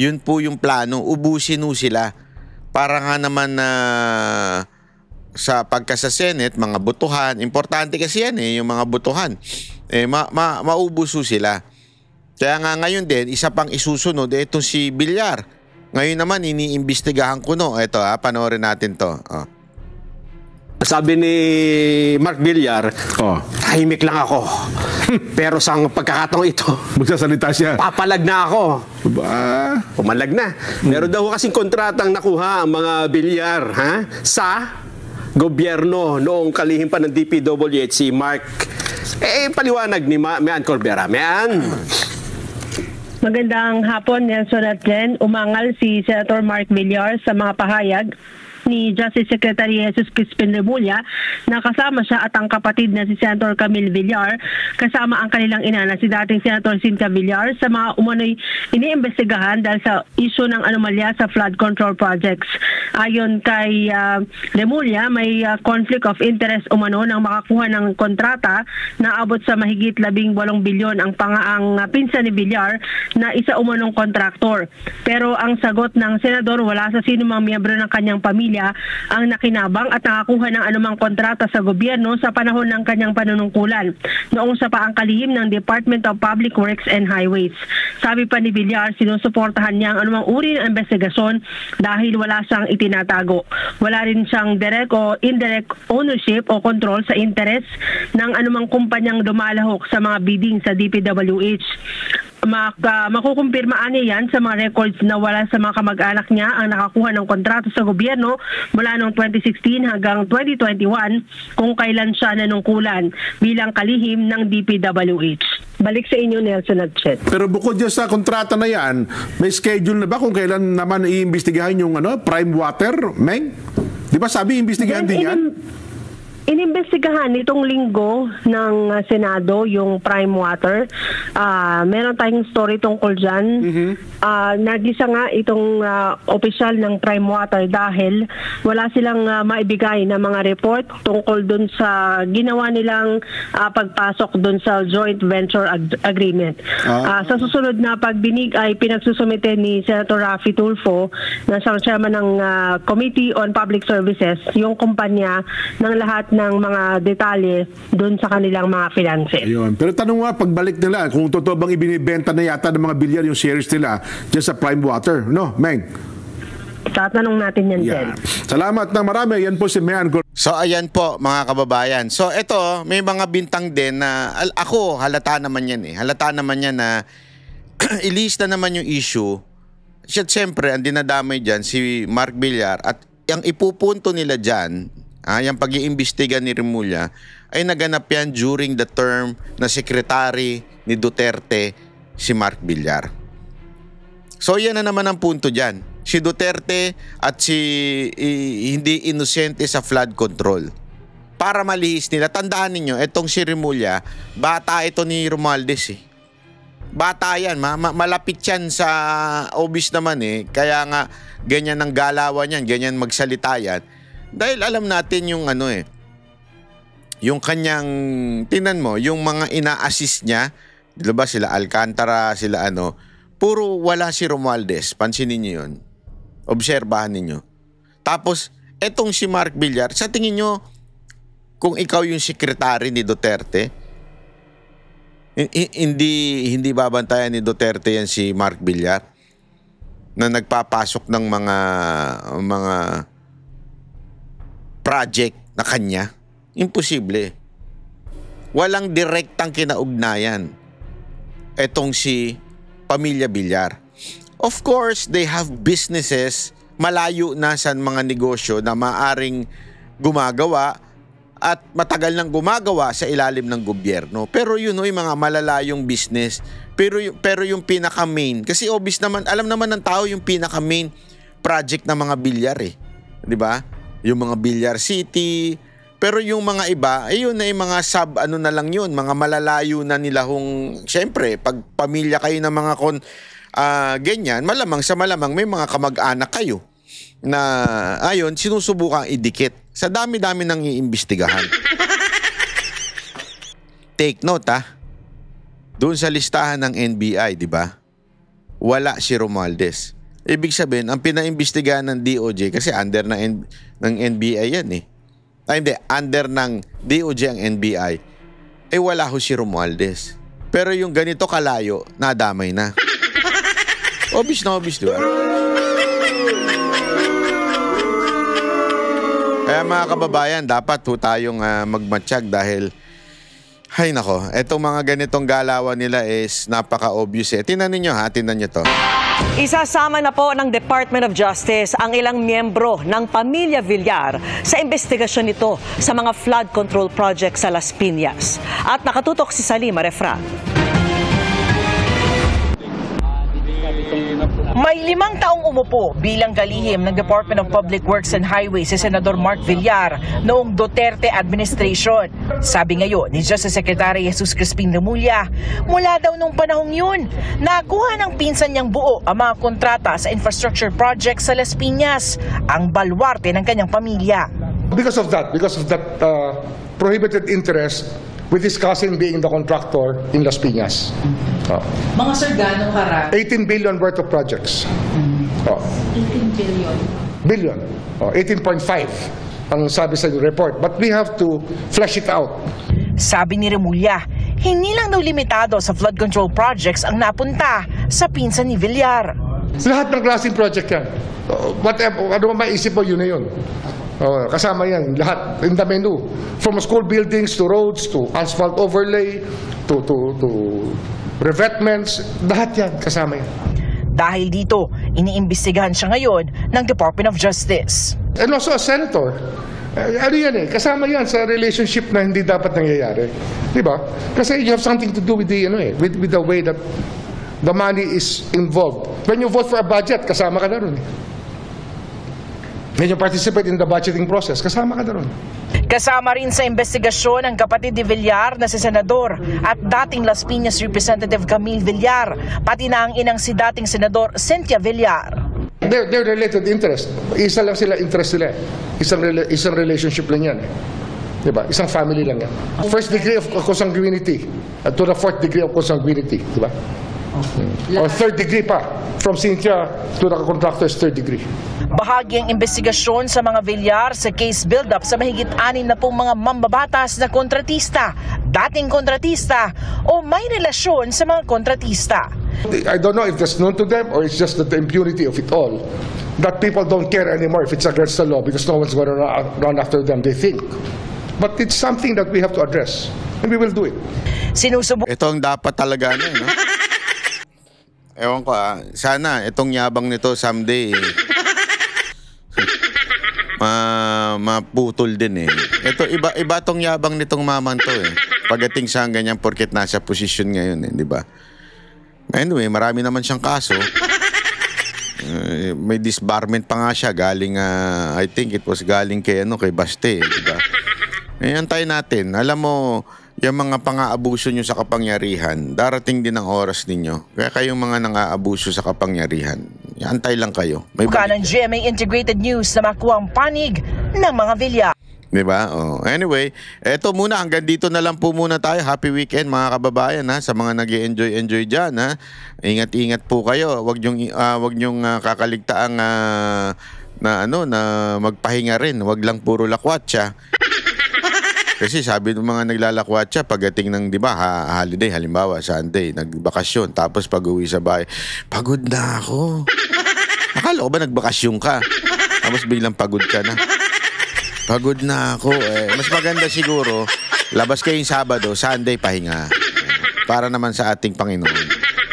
Yun po yung plano, ubusin ho sila. Para nga naman sa pagka sa Senate, mga botohan, importante kasi yan yung mga botohan. Maubuso sila. Kaya nga ngayon din, isa pang isusunod, ito si Villar. Ngayon naman, iniimbestigahan ko ito panoorin natin to. Sabi ni Mark Villar, tahimik lang ako. Pero sa pagkakataong ito, magsasalita siya. Papalag na ako. Pumalag na. Meron daw kasing kontratang nakuha ang mga Villar sa gobyerno noong kalihim pa ng DPWH si Mark. Paliwanag ni Mean Corbera. Mean. Magandang hapon, Nelson at Jen. Umangal si Senator Mark Villar sa mga pahayag ni Justice Secretary Jesus Crispin Remulla na kasama siya at ang kapatid na si Senator Camille Villar kasama ang kanilang ina na si dating Senator Cynthia Villar sa mga umano'y iniimbestigahan dahil sa issue ng anomalya sa flood control projects. Ayon kay Remulla, may conflict of interest umano ng makakuha ng kontrata na abot sa mahigit 18 bilyon ang pangaang pinsan ni Villar na isa umanong kontraktor. Pero ang sagot ng senador, wala sa sinumang miyembro ng kanyang pamilya ang nakinabang at nakakuha ng anumang kontrata sa gobyerno sa panahon ng kanyang panunungkulan noong sa paang kalihim ng Department of Public Works and Highways. Sabi pa ni Villar, sinusuportahan niya ang anumang uri ng investigasyon dahil wala siyang itinatago. Wala rin siyang direct o indirect ownership o control sa interes ng anumang kumpanyang dumalahok sa mga bidding sa DPWH. Makukumpirmaan niya yan sa mga records na wala sa mga kamag-anak niya ang nakakuha ng kontrato sa gobyerno mula noong 2016 hanggang 2021 kung kailan siya nanungkulan bilang kalihim ng DPWH. Balik sa inyo, Nelson at Chet. Pero bukod dyan sa kontrata na yan, may schedule na ba kung kailan naman iimbestigahan yung Prime Water, Meng? Di ba sabi iimbestigahan din yan? Inimbestigahan nitong linggo ng Senado yung Prime Water. Meron tayong story tungkol dyan. Nagisa nga itong opisyal ng Prime Water dahil wala silang maibigay na mga report tungkol dun sa ginawa nilang pagpasok dun sa joint venture agreement. Sa susunod na pagdinig ay pinagsusumite ni Senator Raffy Tulfo na siyang chairman ng Committee on Public Services yung kumpanya ng lahat ng mga detalye doon sa kanilang mga finances. Ayun. Pero tanong nga, pagbalik nila, kung totoo bang ibinibenta na yata ng mga bilyar yung shares nila dyan sa Prime Water. No, Meng? Tatanong natin yan, Ted. Salamat na marami. Yan po si Mayan. So, ayan po, mga kababayan. So, ito, may mga bintang din na ako, halata naman yan eh. Halata naman yan na ilista naman yung issue. Siyempre, ang dinadamay dyan si Mark Villar at ang ipupunto nila dyan, yung pag-iimbestiga ni Remulla ay naganap yan during the term na sekretary ni Duterte si Mark Villar. So yan na naman ang punto dyan. Si Duterte at si hindi inosente sa flood control. Para malihis nila, tandaan ninyo, etong si Remulla, bata ito ni Romualdez eh. Bata yan, malapit yan sa obvious naman eh. Kaya nga ganyan ang galawan yan, ganyan magsalita yan. Dahil alam natin yung yung kanyang, tinan mo, yung mga ina-assist niya, di ba sila Alcantara, sila puro wala si Romualdez. Pansinin niyo yun. Obserbahan ninyo. Tapos, etong si Mark Villar, sa tingin nyo, kung ikaw yung sekretary ni Duterte, hindi babantayan ni Duterte yan si Mark Villar na nagpapasok ng mga project na kanya? Imposible. Walang direktang kinaugnayan etong si Pamilya Villar. Of course, they have businesses malayo na sa mga negosyo na maaring gumagawa at matagal nang gumagawa sa ilalim ng gobyerno. Pero yun yung mga malalayong business. Pero yung pinaka-main, kasi obvious naman, alam naman ng tao yung pinaka-main project ng mga bilyar eh. Di ba? Yung mga Villar City. Pero yung mga iba, ayun na yung mga na lang yun. Mga malalayo na nila siyempre, pag pamilya kayo ng mga ganyan, malamang sa malamang may mga kamag-anak kayo na, ayun, sinusubukang idikit. Sa dami-dami nang iimbestigahan. Take note doon sa listahan ng NBI, di ba? Wala si Romualdez. Ibig sabihin, ang pinaimbestigahan ng DOJ, kasi under ng NBI yan eh. Hindi, under ng DOJ ang NBI, wala ho si Romualdez. Pero yung ganito kalayo, nadamay na. Obvious na obvious, di ba? Kaya mga kababayan, dapat ho tayong magmatsyag dahil ay nako, etong mga ganitong galawan nila is napaka-obvious eh. Tingnan ninyo tingnan nyo to. Isasama na po ng Department of Justice ang ilang miyembro ng Pamilya Villar sa investigasyon nito sa mga flood control project sa Las Piñas. At nakatutok si Salima Refran. May 5 taong umupo bilang kalihim ng Department of Public Works and Highways si Senador Mark Villar noong Duterte administration. Sabi ngayon ni Justice Secretary Jesus Crispin Remulla, mula daw nung panahong yun, nakuha ng pinsan niyang buo ang mga kontrata sa infrastructure projects sa Las Piñas, ang balwarte ng kanyang pamilya. Because of that prohibited interest, with his cousin being the contractor in Las Piñas. Mga sir, gano'ng harap? 18 billion worth of projects. 18 billion? Billion. 18.5 ang sabi sa report. But we have to flesh it out. Sabi ni Remulla, hindi lang daw limitado sa flood control projects ang napunta sa pinsan ni Villar. Lahat ng klaseng project yan. Whatever, ano maisip mo, yun na yun. Kasama yan, lahat in the menu. From school buildings to roads to asphalt overlay to revetments, lahat yan kasama yan. Dahil dito, iniimbestigahan siya ngayon ng Department of Justice. And also a senator. Ano yan kasama yan sa relationship na hindi dapat nangyayari. Di ba? Kasi you have something to do with the, with the way that the money is involved. When you vote for a budget, kasama ka na ron. When you participate in the budgeting process, kasama ka na ron. Kasama rin sa investigasyon ang kapatid ni Villar na si Senador at dating Las Piñas Representative Camille Villar, pati na ang inang si dating Senador Cynthia Villar. They're related interest. Isa lang sila interest nila. Isang relationship lang yan. Diba? Isang family lang yan. First degree of consanguinity to the fourth degree of consanguinity. Diba? Or third degree pa. From Cynthia to the contractor's third degree. Bahagi ang investigasyon sa mga Villar sa case build-up sa mahigit 60 mga mambabatas na kontratista, dating kontratista o may relasyon sa mga kontratista. I don't know if that's known to them or it's just the impunity of it all. That people don't care anymore if it's against the law because no one's going to run after them, they think. But it's something that we have to address and we will do it. Ito ang dapat talaga no? Ewan ko sana itong yabang nito someday maputol din Ito iba tong yabang nitong mamang to pagdating sa ganyan porket nasa posisyon ngayon di ba? Anyway, marami naman siyang kaso. May disbarment pa nga siya galing I think it was galing kay Baste, di ba? Antayin natin. Alam mo, yung mga pang-aabuso nyo sa kapangyarihan, darating din ang oras ninyo. Kaya kayong mga nang-aabuso sa kapangyarihan, antay lang kayo. Buka ng GMA Integrated News na makuha ang panig ng mga Villar. Diba? Anyway, eto muna, hanggang dito na lang po muna tayo. Happy weekend mga kababayan sa mga nag-enjoy dyan Ingat-ingat po kayo. Huwag nyong kakaligtaang na magpahinga rin. Huwag lang puro lakwatsa. Kasi sabi ng mga naglalakwatsa pagdating ng, di ba, holiday, halimbawa, Sunday, nagbakasyon, tapos pag-uwi sa bahay, pagod na ako. Akala ko ba nagbakasyon ka? Tapos biglang pagod ka na. Pagod na ako. Mas maganda siguro, labas kayong Sabado, Sunday, pahinga. Para naman sa ating Panginoon.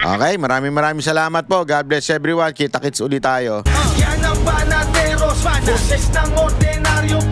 Okay, maraming salamat po. God bless everyone. Kita-kits ulit tayo. Yan ang banateros, boses ng ordinaryo